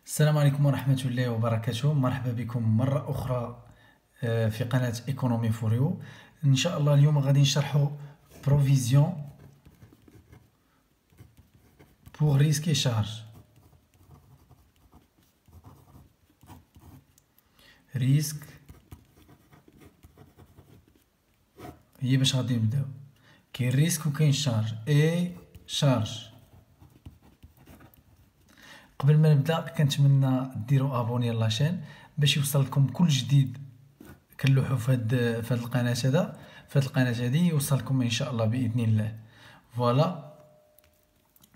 السلام عليكم ورحمة الله وبركاته. مرحبا بكم مرة أخرى في قناة ايكونومي فور يو. إن شاء الله اليوم غادي نشرحو بروفيزيون بوغ ريسك اي شارج. ريسك هي باش غادي نبداو. كاين ريسك وكاين شارج اي شارج. قبل ما نبدا كنتمنى ديروا ابوني لاشين باش يوصل لكم كل جديد كنلوحو في هاد القناه في هاد القناه هادي يوصلكم ان شاء الله باذن الله. فوالا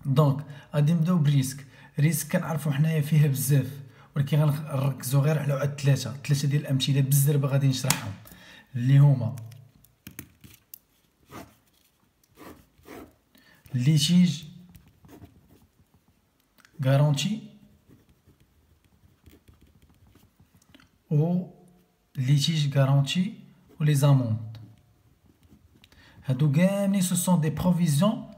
دونك غادي نبداو بريسك. ريسك كنعرفو حنايا فيها بزاف، ولكن غنركزو غير على واحد ثلاثه ديال الامثله بالزربه غادي نشرحهم، اللي هما ليتيج غارونتي و ليتيج غارونتي و لي زاموند. هادو كاملين سو سون دي بروفيزيون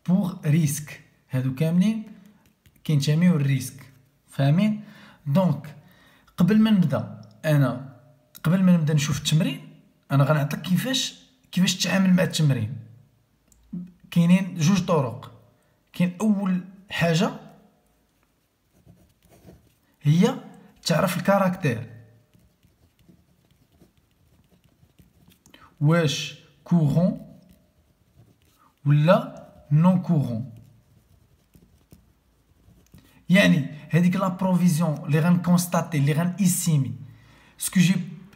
بوغ ريسك، هادو كاملين كينتميو للريسك، فاهمين؟ دونك قبل ما نبدا نشوف التمرين، انا غنعطيك كيفاش تتعامل مع التمرين. كاينين جوج طرق. كاين اول حاجه هي تعرف الكاركتير، واش كورون ولا نون كورون. يعني هذيك لا بروفيزيون اللي غنكونستاتي اللي غنإستيمي سكو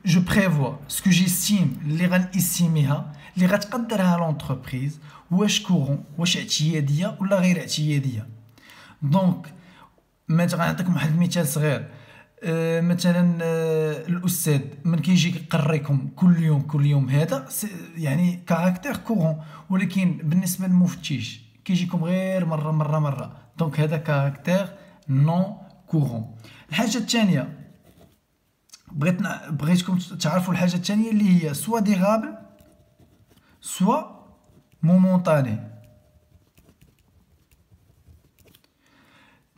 جو بريفوا سكو جيستيم اللي غنإستيميها اللي غتقدرها لونتربريز، واش كورون واش اعتياديه ولا غير اعتياديه. دونك مثلا غنعطيكم واحد المثال صغير. مثلا الاستاذ من كيجي يقريكم كل يوم هذا يعني كاركتير كورون، ولكن بالنسبه للمفتش كيجيكم غير مره. دونك هذا كاركتير نون كورون. الحاجه الثانيه بغيتكم تعرفوا الحاجه الثانيه اللي هي سوا ديغابل سوا مومونطاني.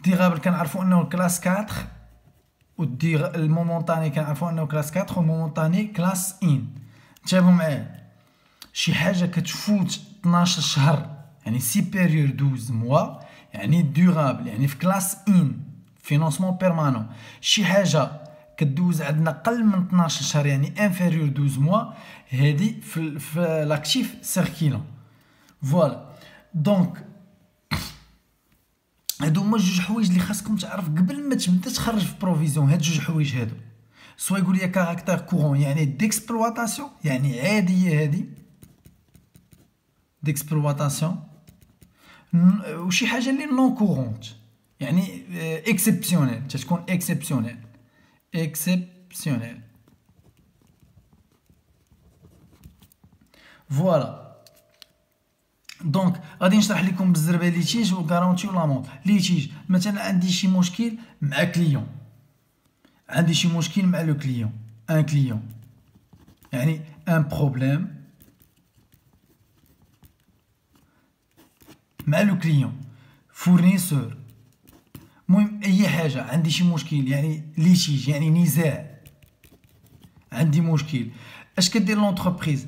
ديغابل كنعرفوا انه كلاس 4 المومونطاني كنعرفوا انه كلاس 4 ومومونطاني كلاس ان. انتبهوا معايا، شي حاجه كتفوت 12 شهر يعني سيبيريور 12 موا يعني ديغابل، يعني في كلاس ان فينونسمون بيرمانون. شي حاجه كدوز عندنا قل من 12 شهر يعني انفيريور 12 موا، هادي في لاكتيف سيركيلون. فوالا دونك هادو هما جوج حوايج اللي خاصكم تعرف قبل ما تبدا تخرج في بروفيزيون. هاد جوج حوايج هادو سوا يقول لي كاركتير كورون يعني ديكسبلواتاسيون يعني عاديه، هادي ديكسبلواتاسيون، وشي حاجه اللي نون كورونت يعني اكسبسيونيل، تتكون اكسبسيونيل. فوالا دونك غادي نشرح لكم بالزربه ليتيج وغارونتي ولامونط. ليتيج مثلا عندي شي مشكل مع كليون، عندي شي مشكل مع لو كليون، ان كليون يعني ان بروبليم مع لو كليون فورنيسور. المهم اي حاجه عندي شي مشكل يعني ليتيج يعني نزاع، عندي مشكل. اش كدير لونتربريز؟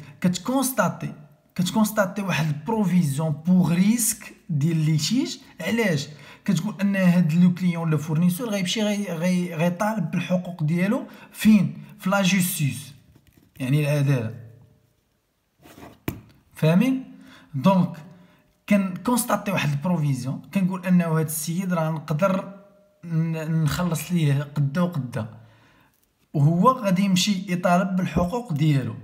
كتكونستاتي واحد البروفيزيون بوغ ريسك ديال ليتيج. علاش؟ كتقول ان هاد لو كليون لو فورنيسور غيمشي غيطالب بالحقوق ديالو فين؟ في لا جوستيس يعني العداله، فاهمين؟ دونك كنكونستاتي واحد البروفيزيون، كنقول انه هاد السيد راه نقدر نخلص ليه قدا وقدا، وهو غادي يمشي يطالب بالحقوق ديالو،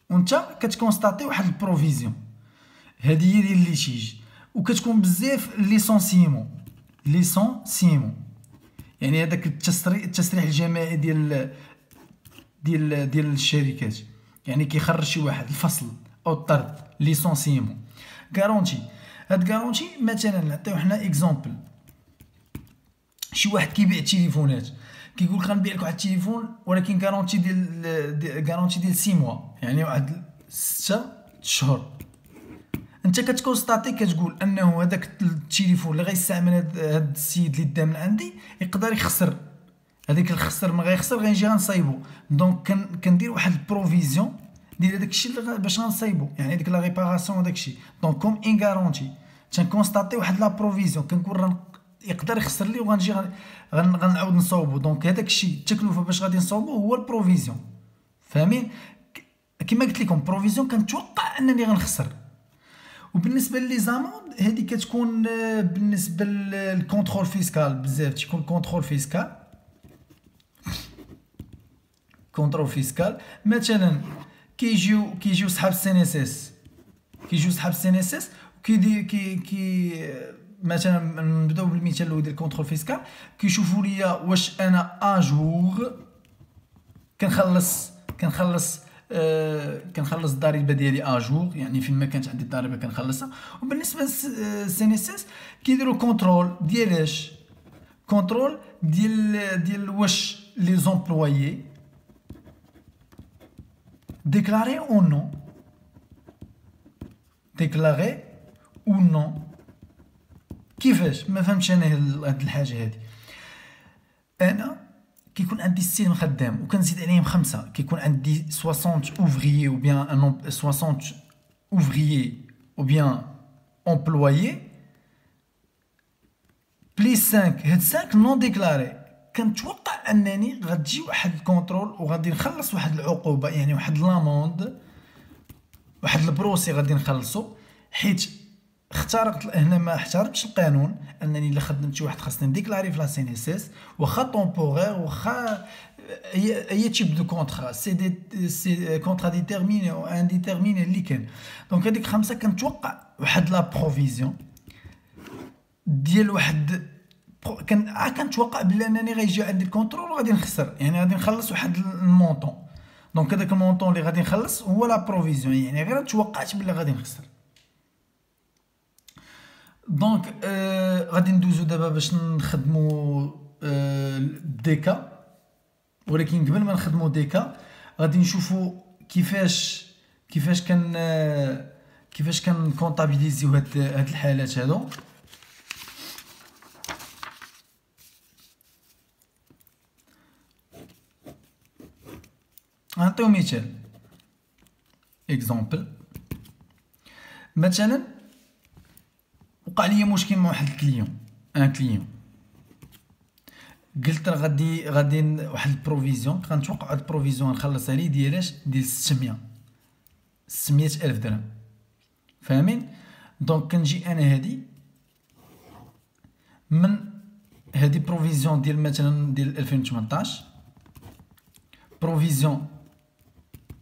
وانت كتكونستاتي واحد البروفيزيون. هذه هي ديال ليتيج. وكتكون بزاف ليسونسيمون يعني هذاك التسريح الجماعي ديال الشركات، يعني كيخرج شي واحد الفصل او الطرد، ليسونسيمون. غارونتي، هاد غارونتي مثلا نعطيو حنا اكزومبل. شي واحد كيبيع تليفونات، كيقول لك غنبيع لك واحد التليفون ولكن غارونتي ديال 6 موا يعني واحد 6 شهور. انت كتكونستاتي كتقول انه هذاك التليفون اللي غيستعمل هذا السيد اللي دا من عندي يقدر يخسر، هذيك الخسر ما غيخسر غنجي غنصايبو. دونك كندير واحد البروفيزيون ديال هذاك الشيء اللي باش غنصايبو، يعني ديك لا ريباراسيون وداك الشيء. دونك كوم ان غارونتي تنكونستاتي واحد لا بروفيزيون، كنقول يقدر يخسر لي وغنجي غنعاود نصاوبو. دونك هذاك الشيء التكلفه باش غادي نصاوبو هو البروفيزيون. فاهمين؟ كما قلت لكم بروفيزيون كنتوقع انني غنخسر. وبالنسبه لي زاموند هذه كتكون بالنسبه للكونترول فيسكال، بزاف تيكون كونترول فيسكال. كونترول فيسكال مثلا كيجيو صحاب السي ان اس اس، كيجيو صحاب السي ان اس اس وكيدير كي مثلا نبداو بالمثال الاول ديال كونترول فيسكال، كيشوفوا ليا واش انا اجور كنخلص الضريبه ديالي اجور، يعني فين ما كانت عندي الضريبه كنخلصها. وبالنسبه للسي ان اس اس كيديروا كونترول ديالاش، كونترول ديال واش لي زومبلويي déclaré ou non، déclaré ou non. كيفاش؟ ما فهمتش انا هاد الحاجه هادي. انا كيكون عندي 60 خدام وكنزيد عليهم 5، كيكون عندي 60 ouvriers ou bien 60 ouvriers ou bien employés بليس 5. هاد 5 نون ديكلاري. كنتوقع انني غتجي واحد الكونترول وغادي نخلص واحد العقوبه، يعني واحد لاموند، واحد البروسي غادي نخلصو، حيت اخترقت هنا ما احترمتش القانون. انني الا خدمت شي واحد خاصني نديكلاري في لا سي ان اس اس، واخا طومبورير واخا اي تيب دو كونطرا، سي كونطرا ديتيرميني او انديتيرميني اللي كان. دونك هذيك 5 كنتوقع واحد لا بروفيزيون ديال واحد كنتوقع بلي انني غيجي عندي الكونترول وغادي نخسر، يعني غادي نخلص واحد المونطون. دونك هذاك المونطون اللي غادي نخلص هو لا بروفيزيون، يعني غير توقعت بلي غادي نخسر. دونك غادي ندوزو دابا باش نخدمو ديكا، ولكن قبل ما نخدمو ديكا غادي نشوفو كيفاش كونطابيليزيو هاد الحالات هادو. نعطيو مثال اكزامبل. مثلا وقع لي مشكل مع واحد الكليون، قلت راه غادي واحد البروفيزيون، غنتوقع واحد البروفيزيون نخلصها ليه ديالاش ديال 600 الف درهم. فاهمين؟ دونك كنجي انا هادي من هادي بروفيزيون ديال مثلا ديال 2018، بروفيزيون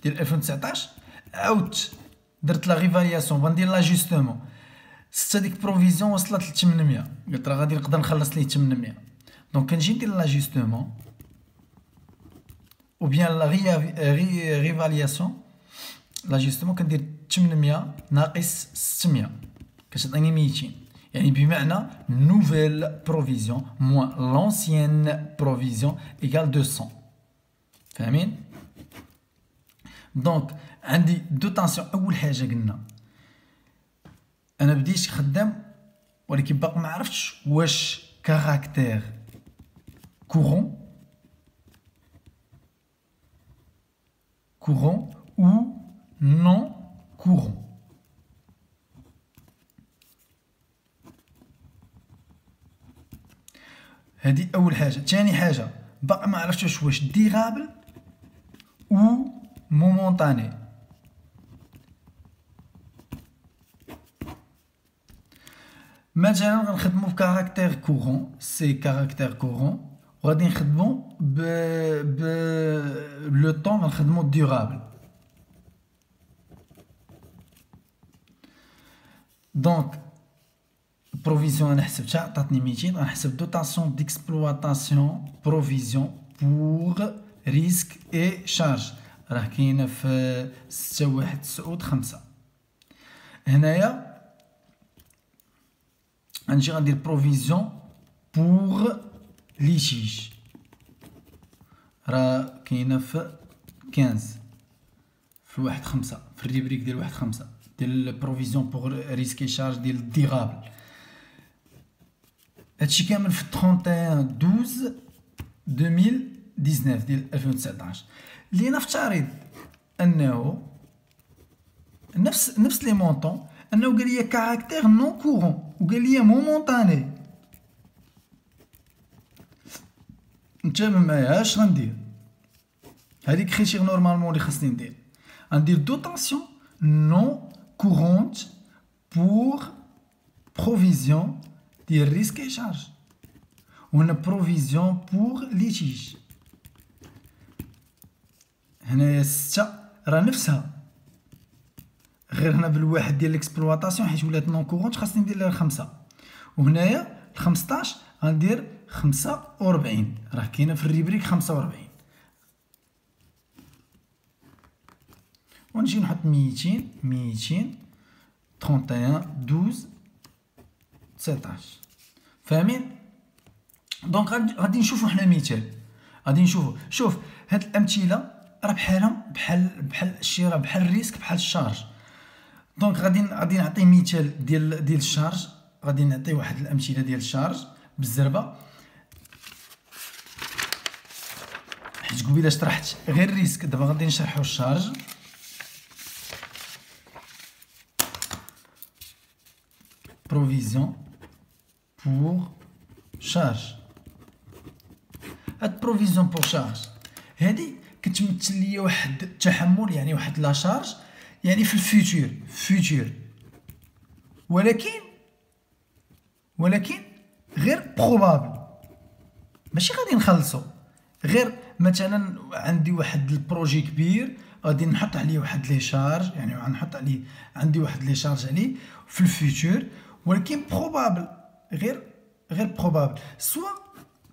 ديال 2019 عاودت درت لا ريفالياسيون غندير لاجوستمون. ديك بروفيزيون وصلت ل 800، قلت راه غادي نقدر نخلص ليه 800. دونك كنجي ندير لاجوستمون او بيان لا ريفالياسيون. لاجوستمون كندير 800 ناقص 600 كتعطيني 200، يعني بمعنى نوفيل بروفيزيون موان لونسيين بروفيزيون ايكال 200. فاهمين؟ دونك عندي دو طاسيون. اول حاجه قلنا انا بديت خدام، ولكن باقي ما عرفتش واش كاركتير كورون او نون كورون. هذه اول حاجه. ثاني حاجه باقي ما عرفتش واش ديرابل او مومونطاني. مثلا غنخدمو بكاركتير كورون، سي كاركتير كورون، وغادي نخدمو ب لو طون غنخدمو ديورابل. دونك بروفيزيون انا حسبتها عطاتني 200، غنحسب دوطاسيون ديكسبلواتاسيون بروفيزيون بور ريسك اي شارج، راه كاينه في 6195. هنايا غنجي غندير بروفيزيون بور ليتيج، راه كاينه في 15 في 1/5 في الريبريك ديال 1/5. ديال بروفيزيون بوغ ريسكي شارج ديال الديغابل. هادشي كامل في 31/12/2019 ديال 2019. اللي نفترض انه نفس لي مونطون، انه قال لي كاركتير نون كورون وقال لي مومونطاني. نتابع معايا اش غندير. هذيك كريتير نورمالمون اللي خاصني ندير، غندير دوطاسيون نون كورونت بور بروفيزيون ديال ريسك اي شارج، وهنا بروفيزيون بور ليتيج. هنايا 6 راه نفسها، غير هنا بالواحد ديال ليكسبلوطاسيون حيت ولات نون كورونت خاصني ندير لها 5. وهنايا 15 غندير 45، راه كاينه في الريبريك 45. ونجي نحط 200 31/12/19. فاهمين؟ دونك غادي نشوفوا حنا مثال، غادي نشوفوا. شوف هاد الامثله راه بحالهم بحال الشراء، بحال الريسك، بحال الشارج. دونك غادي نعطي مثال ديال الشارج، غادي نعطي واحد الامثله ديال الشارج بالزربه، حيت قبيله شرحت غير الريسك، دابا غادي نشرحوا الشارج. بروفيزيون بور شارج. هاد بروفيزيون بور شارج هادي كتمثل ليا واحد التحمل، يعني واحد لا شارج، يعني في الفيوتور، ولكن غير بروبابل، ماشي غادي نخلصو. غير مثلا عندي واحد البروجي كبير غادي نحط عليه واحد لي شارج، يعني غنحط عليه، عندي واحد لي شارج عليه في الفيوتور، ولكن بروبابل، غير بروبابل، سوا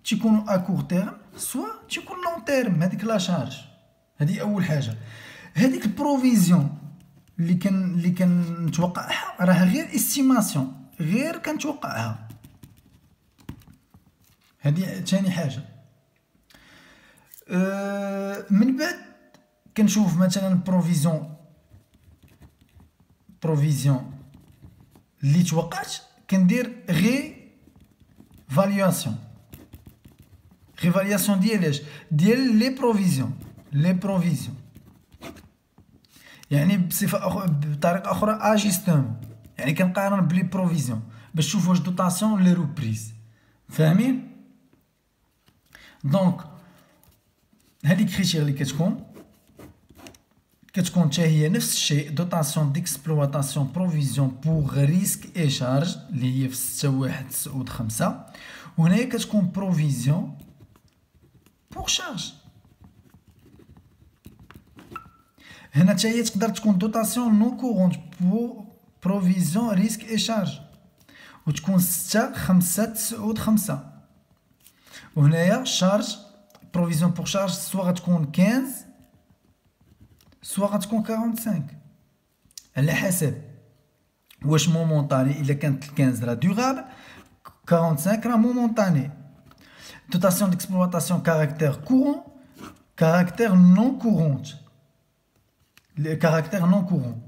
تيكونوا ا كور تيرم سوا تيكون لون تيرم. هذيك لا شارج هذه اول حاجه. هذيك البروفيزيون اللي كنتوقعها راه غير استيماسيون، غير كنتوقعها. هذه ثاني حاجه. من بعد كنشوف مثلا بروفيزيون اللي توقعت، كندير فالياسيون ديال ديال لي بروفيزيون، يعني بطريقه اخرى اجيستومون، يعني كنقارن بلي بروفيزيون باش نشوف واش دوطاسيون ولا روبريز. فاهمين؟ دونك هذيك كريتير اللي كتكون حتى هي نفس الشيء، دوطاسيون ديكسبلوطاسيون بروفيزيون بوغ ريسك اي شارج اللي هي في 6/1/9/5. وهنايا كتكون بروفيزيون بوغ شارج. هنا حتى هي تقدر تكون دوطاسيون نون كورونت بوغ بروفيزيون ريسك اي شارج، وتكون 6/5/9/5. وهنايا شارج بروفيزيون بوغ شارج سوا غتكون 15 سوا غتكون 45 على حسب واش مومونطاني. الا كانت 15 راه دوغابل، 45 راه مومونطاني. دوطاسيون ديكسبلوطاسيون كاركتير كورون، كاركتير نون كورونت، كاركتير نون كورون.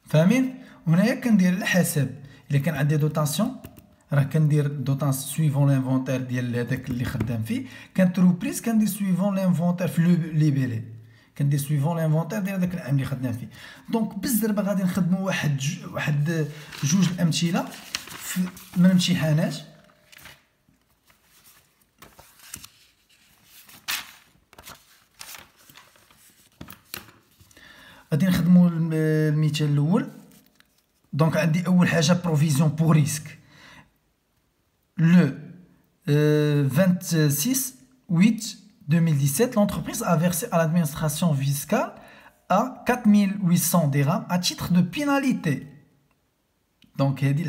فاهمين؟ وهنايا كندير على حسب. الا كان عندي دوطاسيون راه كندير دوطاسيون سويفون لانفونتير ديال هذاك اللي خدام فيه. كانت روبريز كندير سويفون لانفونتير في ليبيلي، كندير سويفون لانفونتير ديال داك العام اللي خدام فيه. دونك بالزربه غادي نخدموا واحد جوج الامثله من امتحانات. غادي نخدموا المثال الاول. دونك عندي اول حاجه بروفيزيون بور ريسك. Le 26/8/2017, l'entreprise a versé à l'administration fiscale à 4800 dirhams à titre de pénalité. Donc, il y a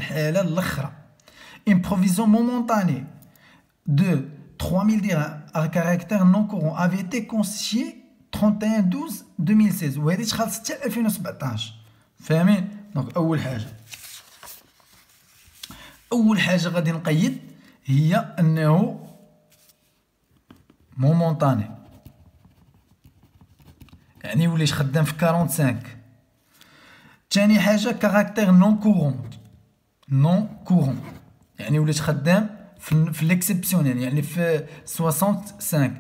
une provision momentanée de 3000 dirhams à caractère non courant avait été constituée 31/12/2016. وهذه تخلصت حتى 2017. فاهمين؟ دونك اول حاجه غادي نقيد هي انه مومونطاني، يعني وليت خدام في 45. ثاني حاجه كاركتير نون كورون. نون كورون يعني ولات خدام في ليكسيبسيونيل، يعني في 65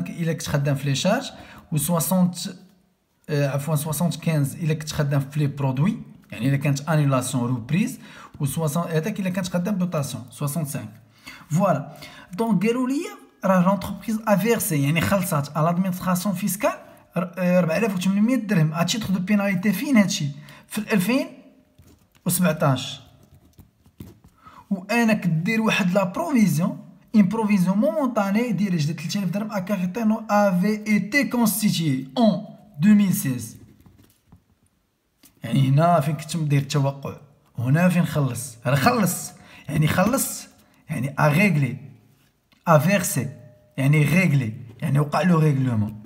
الا كنت خدام في لي شارج، و 60 عفوا 75 الا كنت خدام في لي برودوي، يعني الا كانت انيلاسيون روبريز، و 60 هذاك الا كانت خدام دوطاسيون 65. فوالا دونك قالوا لي راه لونتربريز افيرسي يعني خلصات على لادمينستراسيون فيسكال 4800 درهم ا تيتر دو بيناليتي. فين هادشي؟ في 2017. وانا كدير واحد لا بروفيزيون، ان بروفيزيون مومونطاني ديال جديد 3000 درهم ا كاركتير نو افي ايتي كونستيتيي اون 2016. يعني هنا فين كنت مدير التوقع، وهنا فين خلص. راه خلص يعني خلص يعني ا ريغلي، ا فيرسي يعني ريغلي، يعني وقع له ريغلومون،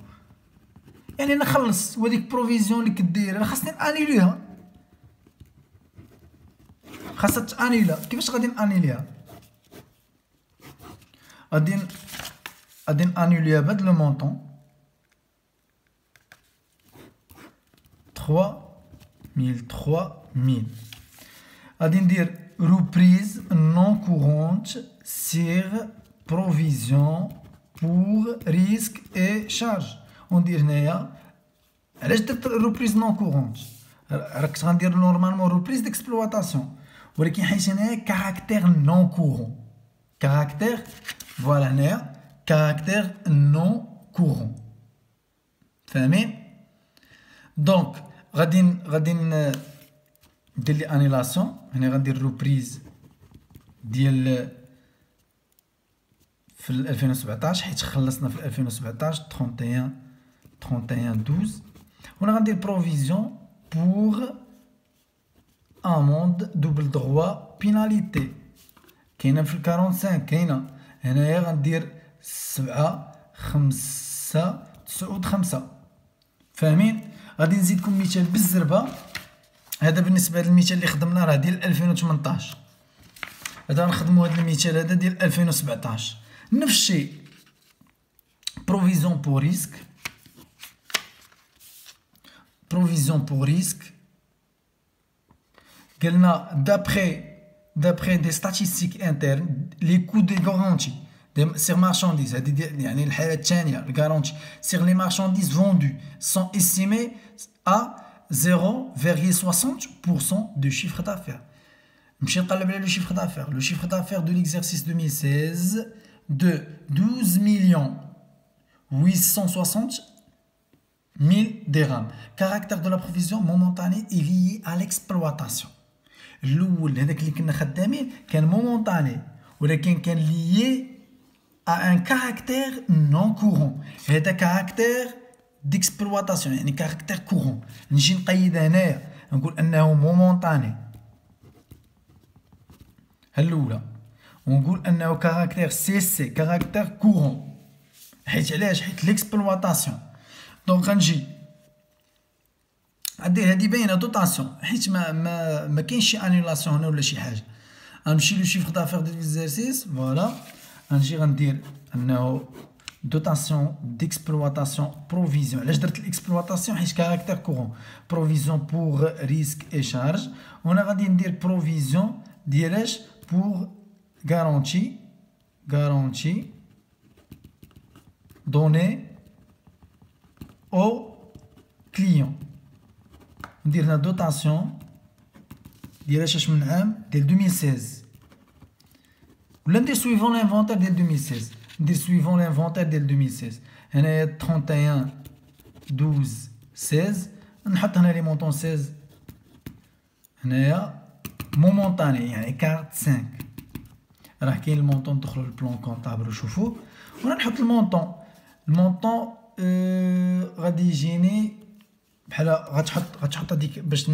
يعني انا خلص. وديك بروفيزيون اللي كدير راه خاصني انيليها، خاصها تانيلا. كيفاش غادي نانيليها؟ غادي نانيليها بهاد لو مونطون 3000. غادي ندير روبريز نون كورونت سير بروفيزيون بور ريسك اي شارج. وندير هنايا علاش درت روبريز نون كورونت؟ راك كنت غندير نورمالمون روبريز ديكسبلواتاسيون، ولكن حيت هنايا كاركتير نون كورون. كاركتير فوالا هنايا كاركتير نون كورون، فاهمين؟ دونك غادي ندير لي انيلاسيون. هنا غندير روبريز ديال في 2017 حيت خلصنا في 2017 31/12. وهنا غندير بروفيزيون بور اموند دوبل دروا بيناليتي، كاينه في 45 كاينه. هنايا غندير 7/5/9/5. فاهمين؟ غادي نزيدكم مثال بالزربه. هذا بالنسبه للمثال اللي خدمنا راه ديال 2018. هذا غنخدموا هذا المثال هذا ديال 2017. نفس الشيء بروفيزيون بور ريسك، بروفيزيون بور ريسك قلنا d'après des statistiques internes les coûts des garanties sur marchandises. هذه يعني الحالة الثانية الغارونتي sur les marchandises vendues sont estimés à 0,60% du chiffre d'affaires. نمشي نقلب على لو chiffre d'affaires. Le chiffre d'affaires de l'exercice 2016 de 12,860,000 dirhams. Caractère de la provision momentanée est lié à l'exploitation. الاول هذاك اللي كنا خدامين كان مومونطاني، ولكن كان ليي ا ان كاركتير نون كورون. هذا كاركتير ديكسبلواتاسيون يعني كاركتير كورون. نجي نقيد هنايا نقول انه مومونطاني الاولى، ونقول انه كاركتير سي كاركتير كورون. حيت علاش؟ حيت ليكسبلواتاسيون. دونك غنجي غندير هادي باينه دوطاسيون، حيت ما كاينش شي انيلاسيون هنا ولا شي حاجه. غنمشي لو شيفر دافير ديال ليكزارسيس فوالا، غنجي غندير انه دوطاسيون ديكسبلواتاسيون بروفيزيون. علاش درت الاكسبلواتاسيون؟ حيت كاركتير كورون. بروفيزيون بور ريسك اي شارج. وهنا غادي ندير بروفيزيون ديالاش؟ بور غارونتي دوني او كليون. ندير هنا دوطاسيون ديال اش من عام ديال 2016، ولا ندير سويفون لانفونتير ديال 2016. ندير سويفون لانفونتير ديال 2016. هنايا 31/12/16. نحط هنا لي مونطون 16 هنايا مومونطاني يعني كارت 5. راه كاين المونطون ندخلو للبلون كونطابل وشوفوه. وانا نحط المونطون غادي يجيني بحال غتحط هذيك باش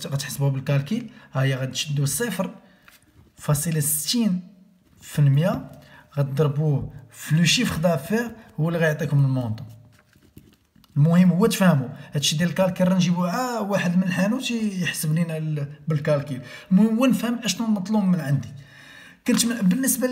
غتحسبوها بالكالكيل. ها هي غتشدو 0.60% غتضربوه في لو شيفر دافير هو اللي غيعطيكم المونطون. المهم هو تفهموا هادشي ديال الكالكيل راه نجيبوه واحد من الحانوت يحسب لينا بالكالكيل. المهم هو نفهم اشنو المطلوب من عندي. كنت بالنسبه